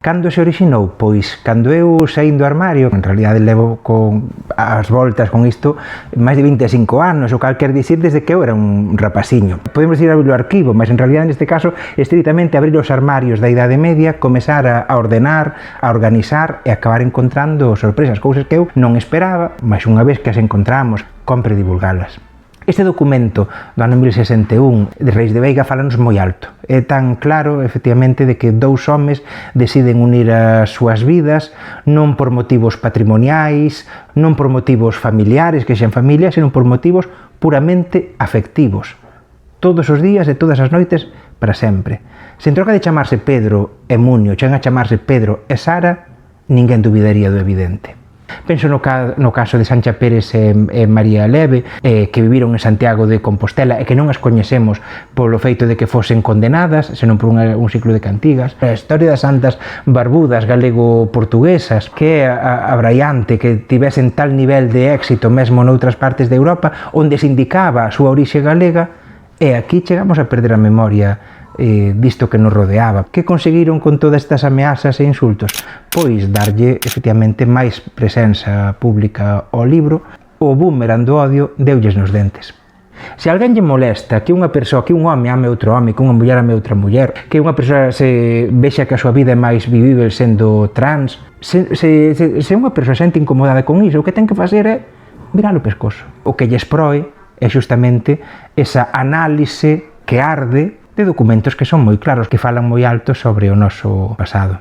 Cando se orixinou? Pois, cando eu saín do armario, en realidade levo con as voltas con isto máis de 25 anos, o cal quer dicir desde que eu era un rapaciño. Podemos ir a abrir o arquivo, mas en realidade neste caso, estritamente abrir os armarios da Idade Media, comezar a ordenar, a organizar e acabar encontrando sorpresas, cousas que eu non esperaba, mas unha vez que as encontramos, compre divulgalas. Este documento do ano 1061 de Reis de Veiga falanos moi alto. É tan claro, efectivamente, de que dous homes deciden unir as súas vidas non por motivos patrimoniais, non por motivos familiares, que xen familia, senón por motivos puramente afectivos. Todos os días e todas as noites para sempre. Se en troca de chamarse Pedro e Munio chegan a chamarse Pedro e Sara, ninguén dubidaría do evidente. Penso no caso de Sancha Pérez e María Leve, que viviron en Santiago de Compostela e que non as coñecemos polo feito de que fosen condenadas, senón por un ciclo de cantigas. A historia das santas barbudas galego-portuguesas, que é abraiante, que tivesen tal nivel de éxito mesmo noutras partes de Europa, onde se indicaba a súa orixe galega, e aquí chegamos a perder a memoria disto que nos rodeaba. Que conseguiron con todas estas ameazas e insultos? Pois darlle, efectivamente, máis presenza pública ao libro. O boomerang do odio deulles nos dentes. Se alguén lle molesta que unha persoa, que un home ame outro home, que unha muller ame outra muller, que unha persoa se vexa que a súa vida é máis vivível sendo trans, se unha persoa sente incomodada con iso, o que ten que facer é virar o pescozo. O que lle esproe é xustamente esa análise que arde de documentos que son moi claros, que falan moi alto sobre o noso pasado.